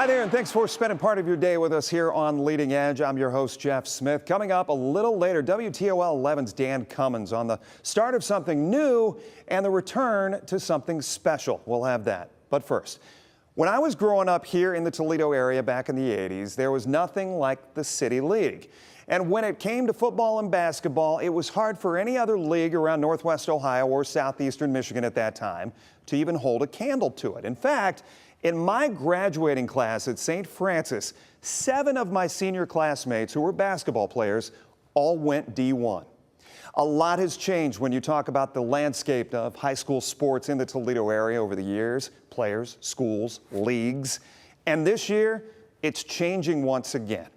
there, and thanks for spending part of your day with us here on Leading Edge. I'm your host, Jeff Smith. Coming up a little later, WTOL 11's Dan Cummins on the start of something new and the return to something special. We'll have that. But first, when I was growing up here in the Toledo area back in the 80s, there was nothing like the City League. And when it came to football and basketball, it was hard for any other league around Northwest Ohio or Southeastern Michigan at that time to even hold a candle to it. In fact, in my graduating class at St. Francis, 7 of my senior classmates who were basketball players all went D1. A lot has changed when you talk about the landscape of high school sports in the Toledo area over the years, players, schools, leagues. And this year, it's changing once again.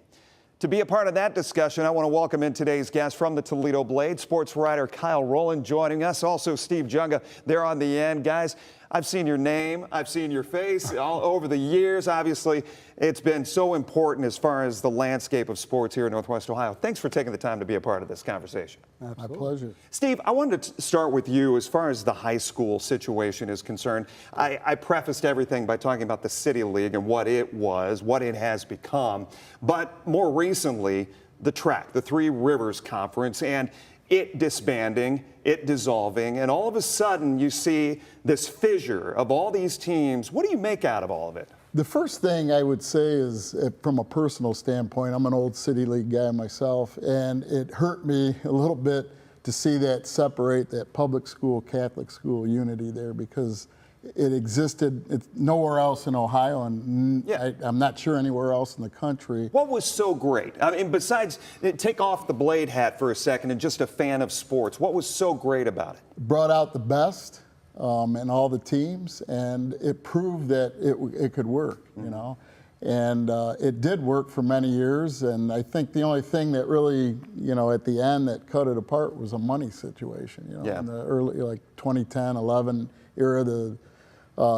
To be a part of that discussion, I want to welcome in today's guest from the Toledo Blade, sports writer Kyle Rowland joining us, also Steve Junga there on the end. Guys, I've seen your name, I've seen your face all over the years. Obviously, it's been so important as far as the landscape of sports here in Northwest Ohio. Thanks for taking the time to be a part of this conversation. Absolutely. My pleasure. Steve, I wanted to start with you as far as the high school situation is concerned. I prefaced everything by talking about the City League and what it was, what it has become, but more recently, the track, the Three Rivers Conference, and it disbanding, it dissolving, and all of a sudden you see this fissure of all these teams. What do you make out of all of it? The first thing I would say is, from a personal standpoint, I'm an old City League guy myself, and it hurt me a little bit to see that separate that public school, Catholic school unity there, because it existed nowhere else in Ohio, and I'm not sure anywhere else in the country. What was so great? I mean, besides, take off the Blade hat for a second and just a fan of sports, what was so great about it? Brought out the best in all the teams, and it proved that it could work, you know. And it did work for many years, and I think the only thing that really, you know, at the end that cut it apart was a money situation, you know. In the early, like 2010, 11 era, the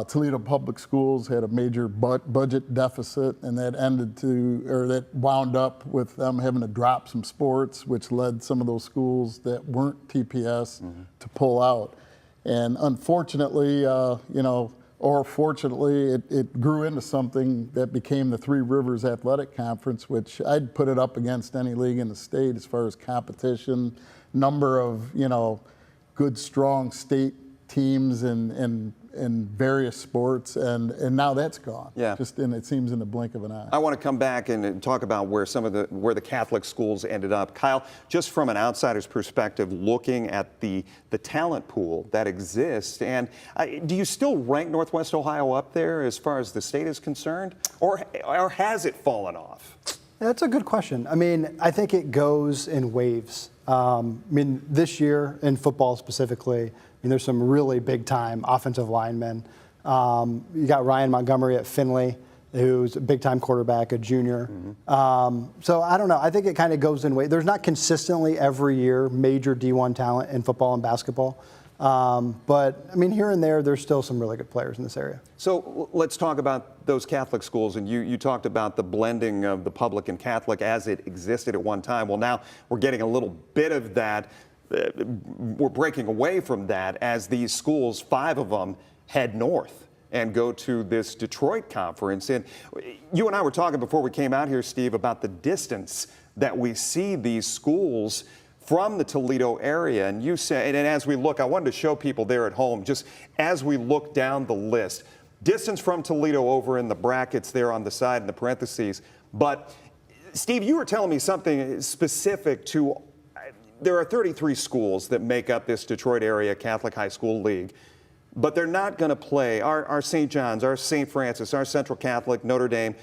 Toledo Public Schools had a major budget deficit, and that wound up with them having to drop some sports, which led some of those schools that weren't TPS to pull out. And unfortunately, you know, or fortunately, it grew into something that became the Three Rivers Athletic Conference, which I'd put it up against any league in the state as far as competition, number of, you know, good, strong state teams in various sports, and now that's gone. Just it seems in the blink of an eye. I want to come back and talk about where where the Catholic schools ended up. Kyle, just from an outsider's perspective, looking at the talent pool that exists, and do you still rank Northwest Ohio up there as far as the state is concerned, or has it fallen off? That's a good question. I mean, I think it goes in waves. I mean, this year in football specifically, I mean, there's some really big-time offensive linemen. You got Ryan Montgomery at Findlay, who's a big-time quarterback, a junior. So I don't know. I think it kind of goes in waves. There's not consistently every year major D1 talent in football and basketball. But, I mean, here and there, there's still some really good players in this area. So let's talk about those Catholic schools. And you talked about the blending of the public and Catholic as it existed at one time. Well, now we're getting a little bit of that. We're breaking away from that as these schools, 5 of them, head north and go to this Detroit conference. And you and I were talking before we came out here, Steve, about the distance that we see these schools from the Toledo area. And you said, and as we look, I wanted to show people there at home, just as we look down the list, distance from Toledo over in the brackets there on the side in the parentheses. But Steve, you were telling me something specific to, there are 33 schools that make up this Detroit area Catholic High School League, but they're not going to play. Our St. John's, our St. Francis, our Central Catholic, Notre Dame,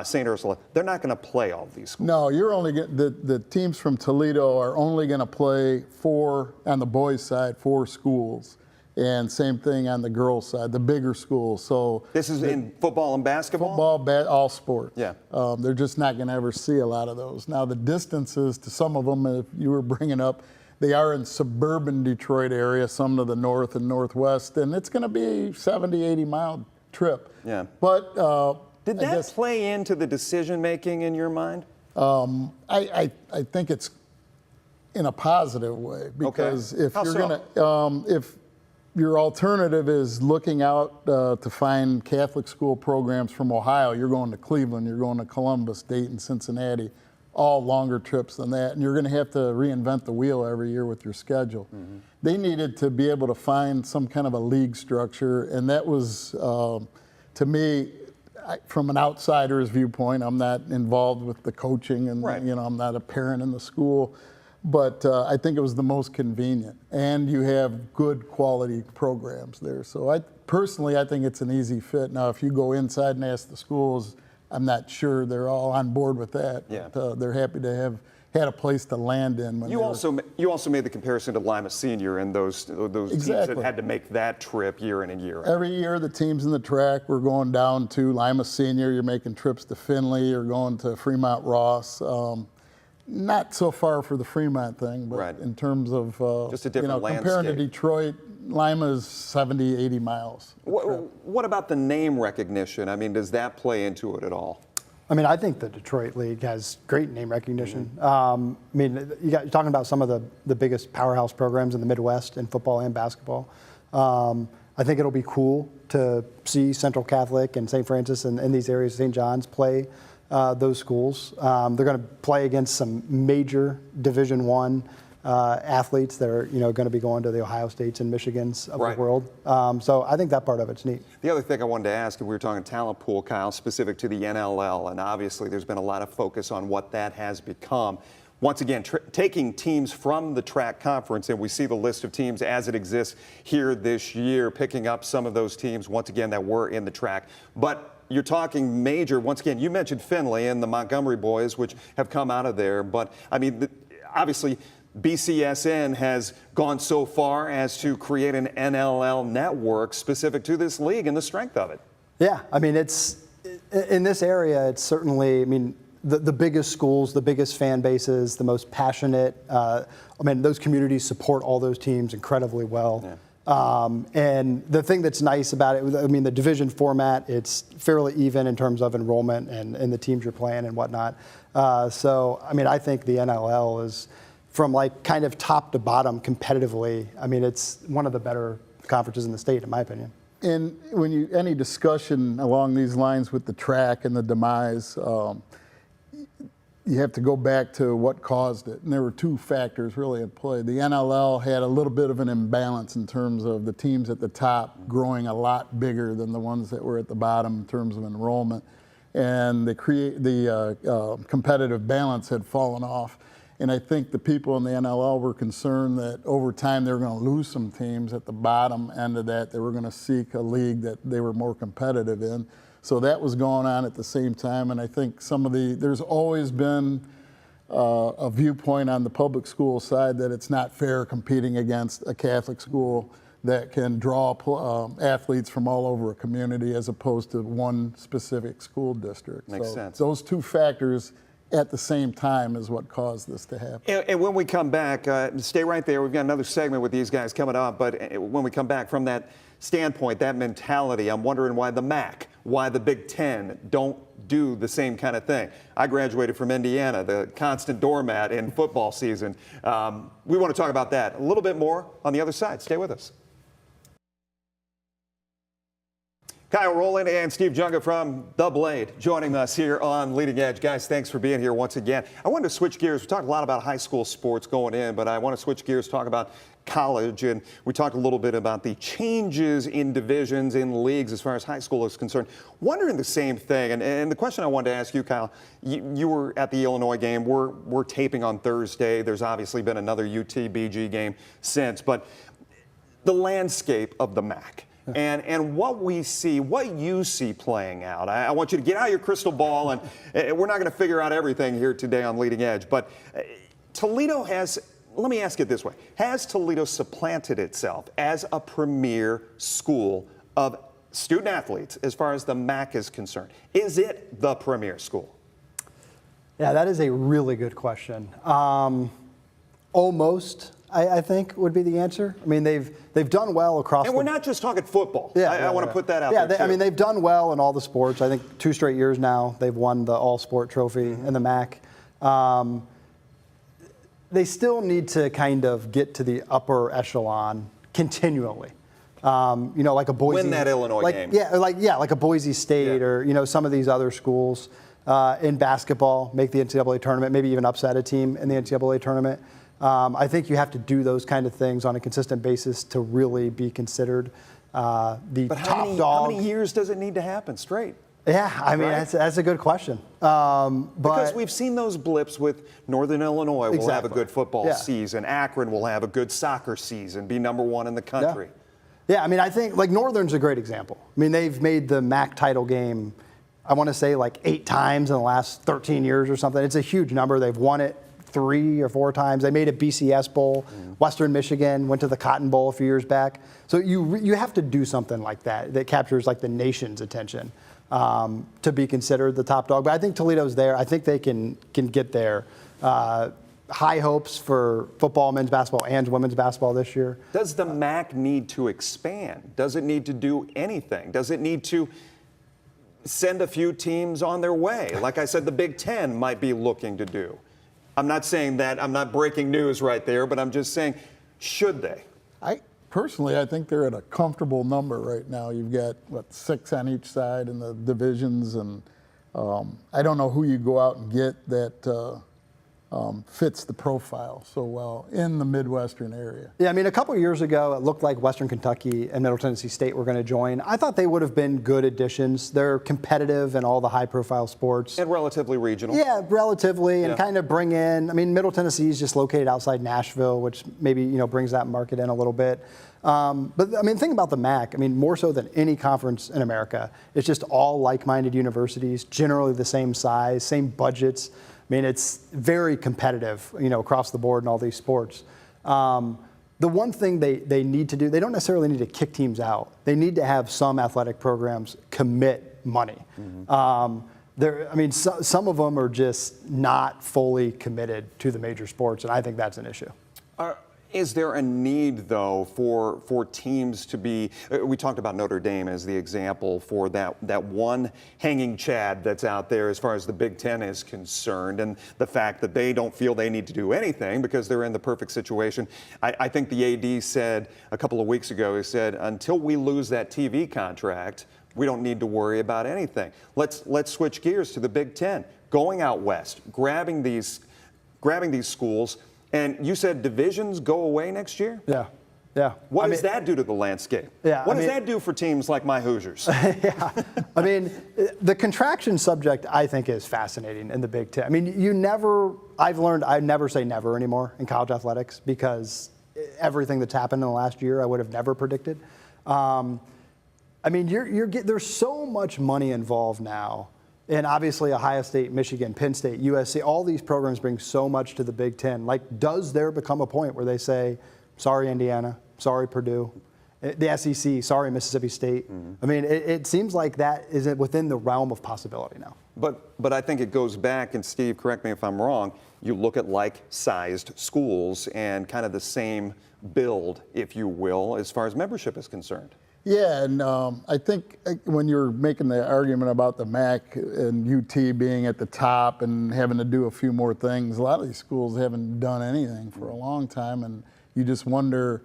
St. Ursula, they're not going to play all of these schools. No, you're only the teams from Toledo are only going to play 4, on the boys' side, 4 schools. And same thing on the girls' side, the bigger schools. So this is in football and basketball? Football, all sports. Yeah. They're just not going to ever see a lot of those. Now, the distances to some of them, if you were bringing up, they are in suburban Detroit area, some to the north and northwest, and it's going to be 70, 80-mile trip. Yeah. But did that play into the decision-making in your mind? I think it's in a positive way, because if you're going to, your alternative is looking out to find Catholic school programs from Ohio. You're going to Cleveland, you're going to Columbus, Dayton, Cincinnati, all longer trips than that. And you're going to have to reinvent the wheel every year with your schedule. They needed to be able to find some kind of a league structure. And that was, to me, from an outsider's viewpoint, I'm not involved with the coaching and, I'm not a parent in the school. But I think it was the most convenient, and you have good quality programs there. So personally, I think it's an easy fit. Now, if you go inside and ask the schools, I'm not sure they're all on board with that. Yeah. But, they're happy to have had a place to land in. When you also made the comparison to Lima Senior and those teams that had to make that trip year in and year out. Every year, the teams in the track were going down to Lima Senior. You're making trips to Findlay. You're going to Fremont Ross. Not so far for the Fremont thing, but in terms of just a different landscape. Comparing to Detroit, Lima is 70, 80 miles. What about the name recognition? I mean, does that play into it at all? I mean, I think the Detroit League has great name recognition. I mean, you're talking about some of the biggest powerhouse programs in the Midwest in football and basketball. I think it'll be cool to see Central Catholic and St. Francis and in these areas, St. John's, play those schools. They're going to play against some major Division I athletes that are going to be going to the Ohio States and Michigans of the world. So I think that part of it's neat. The other thing I wanted to ask, and we were talking talent pool, Kyle, specific to the NLL, and obviously there's been a lot of focus on what that has become. Once again, taking teams from the track conference, and we see the list of teams as it exists here this year, picking up some of those teams, once again, that were in the track. But you're talking major, once again, you mentioned Findlay and the Montgomery boys, which have come out of there. But, I mean, obviously, BCSN has gone so far as to create an NLL network specific to this league and the strength of it. Yeah, I mean, it's in this area, it's certainly, I mean, the biggest schools, the biggest fan bases, the most passionate. I mean, those communities support all those teams incredibly well. Yeah. And the thing that's nice about it, I mean, the division format, it's fairly even in terms of enrollment and the teams you're playing and whatnot. So, I mean, I think the NLL is, from like kind of top to bottom competitively, I mean, it's one of the better conferences in the state, in my opinion. And when any discussion along these lines with the track and the demise, you have to go back to what caused it. And there were two factors really at play. The NLL had a little bit of an imbalance in terms of the teams at the top growing a lot bigger than the ones that were at the bottom in terms of enrollment. And the competitive balance had fallen off. And I think the people in the NLL were concerned that over time they were going to lose some teams at the bottom end of that. They were going to seek a league that they were more competitive in. So that was going on at the same time, and I think there's always been a viewpoint on the public school side that it's not fair competing against a Catholic school that can draw athletes from all over a community as opposed to one specific school district. Makes sense. Those two factors at the same time is what caused this to happen. And when we come back, stay right there. We've got another segment with these guys coming up, but when we come back from that standpoint, that mentality, I'm wondering why the MAC, why the Big Ten don't do the same kind of thing. I graduated from Indiana, the constant doormat in football season. We want to talk about that a little bit more on the other side. Stay with us. Kyle Rowland and Steve Junga from The Blade joining us here on Leading Edge. Guys, thanks for being here once again. I wanted to switch gears. We talked a lot about high school sports going in, but I want to switch gears, talk about college, and we talked a little bit about the changes in divisions, in leagues as far as high school is concerned. Wondering the same thing, and the question I wanted to ask you, Kyle, you were at the Illinois game. We're taping on Thursday. There's obviously been another UT-BG game since, but the landscape of the MAC. And what we see, what you see playing out. I want you to get out your crystal ball, and we're not going to figure out everything here today on Leading Edge, but Toledo has, let me ask it this way, has Toledo supplanted itself as a premier school of student athletes as far as the MAC is concerned? Is it the premier school? Yeah, that is a really good question. Almost. I think would be the answer. I mean, they've done well across. And we're not just talking football. Yeah, I want to put that out there too. I mean, they've done well in all the sports. I think 2 straight years now they've won the All-Sport trophy in the MAC. They still need to kind of get to the upper echelon continually. Like a Boise. Win that Illinois game. Yeah, like a Boise State or some of these other schools in basketball, make the NCAA tournament, maybe even upset a team in the NCAA tournament. I think you have to do those kind of things on a consistent basis to really be considered the But top dog. how many years does it need to happen straight? Yeah, I mean, Right? that's a good question. Because we've seen those blips with Northern Illinois will have a Exactly. good football Yeah. season. Akron will have a good soccer season, be #1 in the country. Yeah, I mean, I think like Northern's a great example. I mean, they've made the MAC title game, I want to say like 8 times in the last 13 years or something. It's a huge number. They've won it 3 or 4 times. They made a BCS Bowl. Western Michigan went to the Cotton Bowl a few years back. So you have to do something like that captures like the nation's attention to be considered the top dog. But I think Toledo's there. I think they can get there. High hopes for football, men's basketball, and women's basketball this year. Does the MAC need to expand? Does it need to do anything? Does it need to send a few teams on their way? Like I said, the Big Ten might be looking to do. I'm not saying that, I'm not breaking news right there, but I'm just saying, should they? Personally, I think they're at a comfortable number right now. You've got, 6 on each side in the divisions, and I don't know who you go out and get that fits the profile so well in the Midwestern area. Yeah, I mean, a couple of years ago, it looked like Western Kentucky and Middle Tennessee State were going to join. I thought they would have been good additions. They're competitive in all the high-profile sports. And relatively regional. Yeah, relatively, and Yeah. kind of bring in. I mean, Middle Tennessee is just located outside Nashville, which maybe brings that market in a little bit. But I mean, think about the MAC. I mean, more so than any conference in America, it's just all like-minded universities, generally the same size, same budgets. I mean, it's very competitive, across the board in all these sports. The one thing they need to do, they don't necessarily need to kick teams out. They need to have some athletic programs commit money. Some of them are just not fully committed to the major sports, and I think that's an issue. Is there a need, though, for teams to be, we talked about Notre Dame as the example for that one hanging chad that's out there as far as the Big Ten is concerned, and the fact that they don't feel they need to do anything because they're in the perfect situation. I think the AD said a couple of weeks ago, he said, until we lose that TV contract, we don't need to worry about anything. Let's switch gears to the Big Ten, going out west, grabbing these schools. And you said divisions go away next year? Yeah. What does that do to the landscape? Yeah, What does that do for teams like my Hoosiers? Yeah. I mean, the contraction subject, I think, is fascinating in the Big Ten. I mean, I've learned I never say never anymore in college athletics because everything that's happened in the last year, I would have never predicted. I mean, there's so much money involved now. And obviously, Ohio State, Michigan, Penn State, USC, all these programs bring so much to the Big Ten. Like, does there become a point where they say, sorry, Indiana, sorry, Purdue, the SEC, sorry, Mississippi State? I mean, it seems like that is within the realm of possibility now. But I think it goes back, and Steve, correct me if I'm wrong, you look at like-sized schools and kind of the same build, if you will, as far as membership is concerned. Yeah, and I think when you're making the argument about the MAC and UT being at the top and having to do a few more things, a lot of these schools haven't done anything for a long time, and you just wonder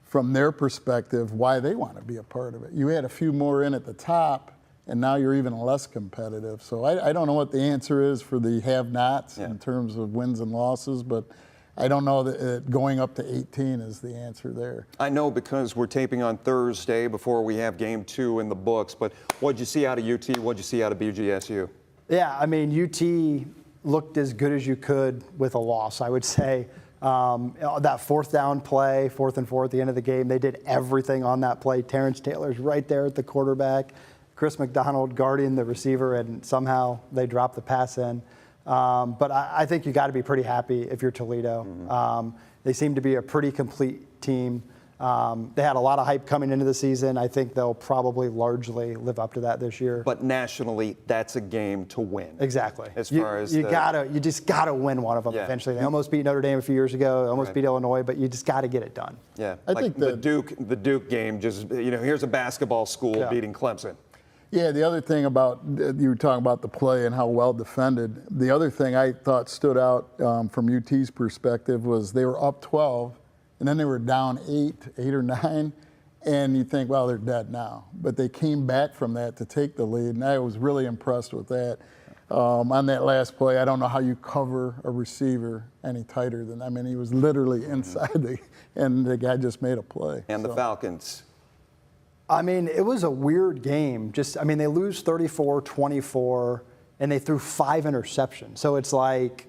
from their perspective why they want to be a part of it. You had a few more in at the top, and now you're even less competitive. So I don't know what the answer is for the have-nots in terms of wins and losses, but I don't know that going up to 18 is the answer there. I know because we're taping on Thursday before we have game 2 in the books, but what'd you see out of UT? What'd you see out of BGSU? Yeah, I mean, UT looked as good as you could with a loss, I would say. That 4th down play, 4th and 4 at the end of the game, they did everything on that play. Terrence Taylor's right there at the quarterback. Chris McDonald guarding the receiver, and somehow they dropped the pass in. But I think you got to be pretty happy if you're Toledo. They seem to be a pretty complete team. They had a lot of hype coming into the season. I think they'll probably largely live up to that this year. But nationally, that's a game to win. Exactly. As far as you just gotta win one of them eventually. They almost beat Notre Dame a few years ago. They almost beat Illinois, but you just got to get it done. Yeah, I like think the Duke game. Just here's a basketball school beating Clemson. Yeah, the other thing about, you were talking about the play and how well defended. The other thing I thought stood out from UT's perspective was they were up 12, and then they were down 8 or 9, and you think, well, they're dead now. But they came back from that to take the lead, and I was really impressed with that. On that last play, I don't know how you cover a receiver any tighter than, I mean, he was literally inside and the guy just made a play. And the Falcons. I mean, it was a weird game. They lose 34-24, and they threw 5 interceptions. So it's like,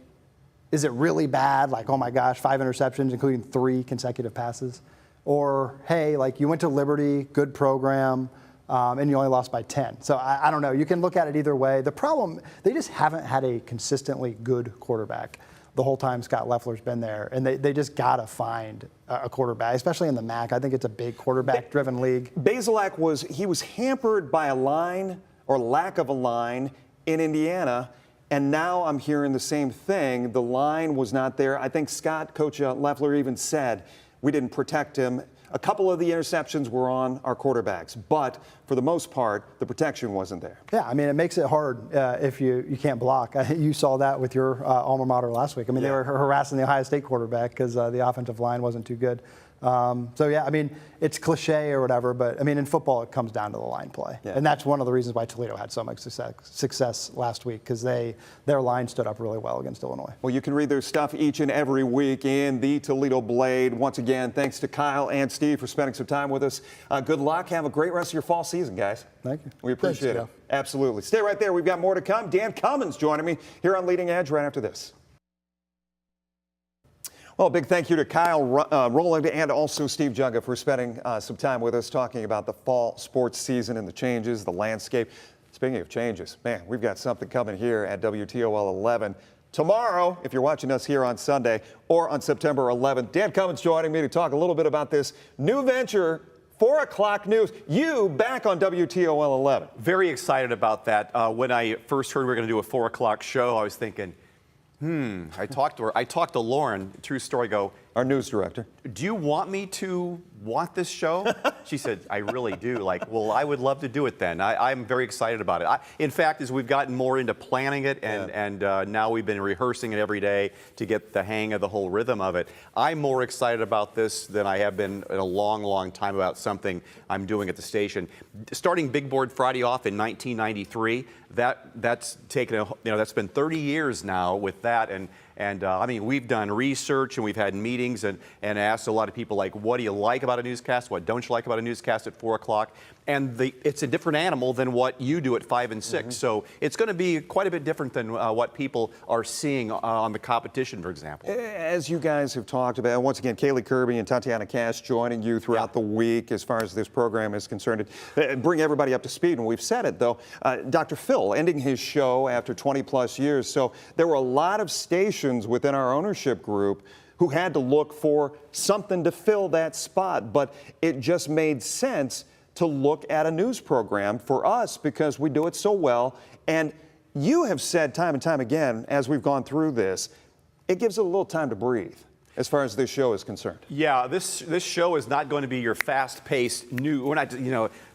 is it really bad? Like, oh my gosh, 5 interceptions, including 3 consecutive passes? Or, hey, like, you went to Liberty, good program, and you only lost by 10. So I don't know. You can look at it either way. The problem, they just haven't had a consistently good quarterback the whole time Scott Loeffler's been there. And they just got to find a quarterback, especially in the MAC. I think it's a big quarterback-driven league. Bazelak was hampered by a line or lack of a line in Indiana. And now I'm hearing the same thing. The line was not there. I think Coach Loeffler even said, we didn't protect him. A couple of the interceptions were on our quarterbacks, but for the most part, the protection wasn't there. Yeah, I mean, it makes it hard if you can't block. You saw that with your alma mater last week. I mean, They were harassing the Ohio State quarterback because the offensive line wasn't too good. So, yeah, I mean, it's cliche or whatever, but, I mean, in football, it comes down to the line play. Yeah. And that's one of the reasons why Toledo had so much success last week, because their line stood up really well against Illinois. Well, you can read their stuff each and every week in the Toledo Blade. Once again, thanks to Kyle and Steve for spending some time with us. Good luck. Have a great rest of your fall season, guys. Thank you. We appreciate Thanks, it. Absolutely. Stay right there. We've got more to come. Dan Cummins joining me here on Leading Edge right after this. Well, a big thank you to Kyle Rowland and also Steve Junga for spending some time with us talking about the fall sports season and the changes, the landscape. Speaking of changes, man, we've got something coming here at WTOL 11 tomorrow, if you're watching us here on Sunday, or on September 11th. Dan Cummins joining me to talk a little bit about this new venture, 4 o'clock news. You back on WTOL 11. Very excited about that. When I first heard we were going to do a 4 o'clock show, I was thinking, I talked to Lauren, true story, Our news director. do you want me to want this show? She said, I really do. Like, well, I would love to do it then. I'm very excited about it. In fact, as we've gotten more into planning it and now we've been rehearsing it every day to get the hang of the whole rhythm of it, I'm more excited about this than I have been in a long, long time about something I'm doing at the station. Starting Big Board Friday off in 1993, that's taken, that's been 30 years now with that. And I mean, we've done research and we've had meetings and asked a lot of people, like, what do you like about a newscast? What don't you like about a newscast at 4 o'clock? And it's a different animal than what you do at 5 and 6. So it's going to be quite a bit different than what people are seeing on the competition, for example. As you guys have talked about, once again, Kaylee Kirby and Tatiana Cash joining you throughout the week as far as this program is concerned. Bring everybody up to speed. And we've said it, though. Dr. Phil ending his show after 20-plus years. So there were a lot of stations within our ownership group who had to look for something to fill that spot. But it just made sense to look at a news program for us because we do it so well. And you have said time and time again, as we've gone through this, it gives it a little time to breathe as far as this show is concerned. Yeah, this show is not going to be your fast-paced news. We're not,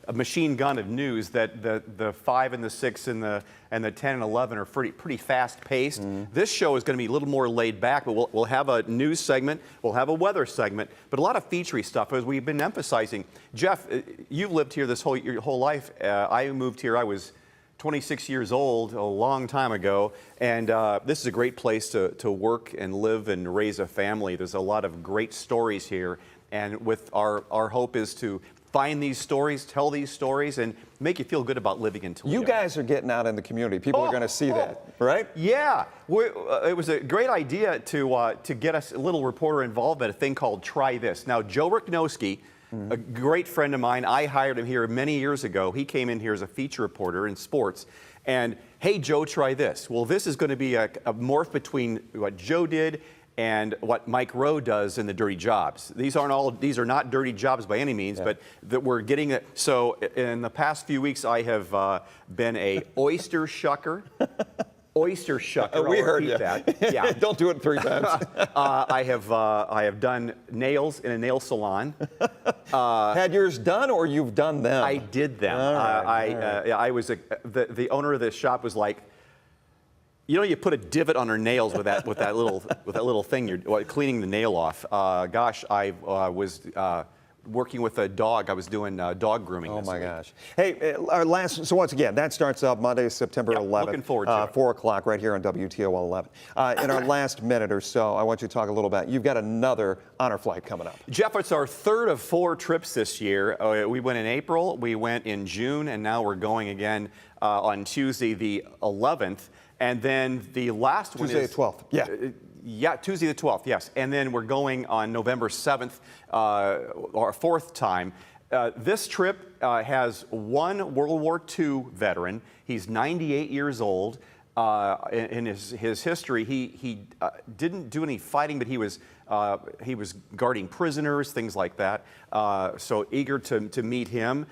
a machine gun of news. That the 5 and the 6 and the 10 and 11 are pretty fast-paced. This show is going to be a little more laid back, but we'll have a news segment, we'll have a weather segment, but a lot of featurey stuff as we've been emphasizing. Jeff, you've lived here your whole life. I moved here. I was 26 years old a long time ago, and this is a great place to work and live and raise a family. There's a lot of great stories here, and with our hope is to find these stories, tell these stories, and make you feel good about living in Toledo. You guys are getting out in the community. People are going to see that, right? Yeah. It was a great idea to get us a little reporter involved at a thing called Try This. Now, Joe Ryknowski, a great friend of mine, I hired him here many years ago. He came in here as a feature reporter in sports. And, hey, Joe, try this. Well, this is going to be a morph between what Joe did and what Mike Rowe does in the dirty jobs. These are not dirty jobs by any means, but that we're getting it. So in the past few weeks, I have been a oyster shucker. Oyster shucker. We heard you. That. Yeah. Don't do it 3 times. I have done nails in a nail salon. Had yours done, or you've done them? I did them. I was the owner of this shop was like, you put a divot on her nails with that little thing. You're cleaning the nail off. Gosh, I was working with a dog. I was doing dog grooming. Oh this my week. gosh. Hey, our last, so once again, that starts up Monday, September Yeah, 11th. looking forward to it. 4 o'clock right here on WTOL 11. In our last minute or so, I want you to talk a little about, you've got another honor flight coming up. Jeff, it's our third of 4 trips this year. We went in April, we went in June, and now we're going again on Tuesday the 11th. And then the last one Tuesday is... the 12th, yeah. Yeah, Tuesday the 12th, yes. And then we're going on November 7th, our 4th time. This trip has one World War II veteran. He's 98 years old. In his history, he didn't do any fighting, but he was guarding prisoners, things like that. So eager to meet him.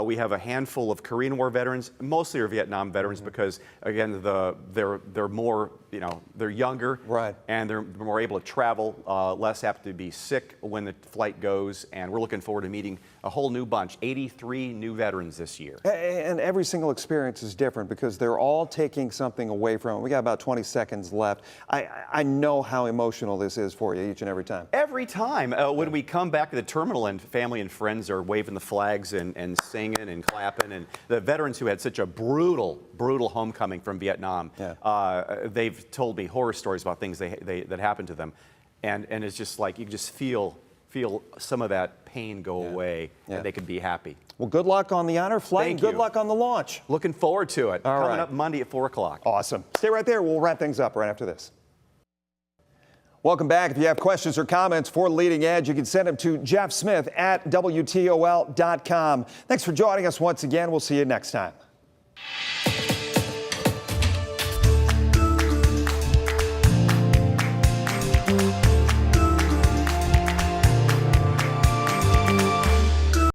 We have a handful of Korean War veterans, mostly are Vietnam veterans, because again, they're more, they're younger, right, and they're more able to travel, less apt to be sick when the flight goes. And we're looking forward to meeting a whole new bunch, 83 new veterans this year. And every single experience is different because they're all taking something away from it. We got about 20 seconds left. I know how emotional this is for you each and every time. Every time. When we come back to the terminal and family and friends are waving the flags and singing and clapping, and the veterans who had such a brutal homecoming from Vietnam, they've told me horror stories about things that happened to them. And it's just like you just feel some of that pain go away, and they can be happy. Well, good luck on the honor flight, Thank and good you. luck on the launch. Looking forward to it. All Coming right. up Monday at 4 o'clock. Awesome. Stay right there. We'll wrap things up right after this. Welcome back. If you have questions or comments for Leading Edge, you can send them to jeffsmith@WTOL.com. Thanks for joining us once again. We'll see you next time.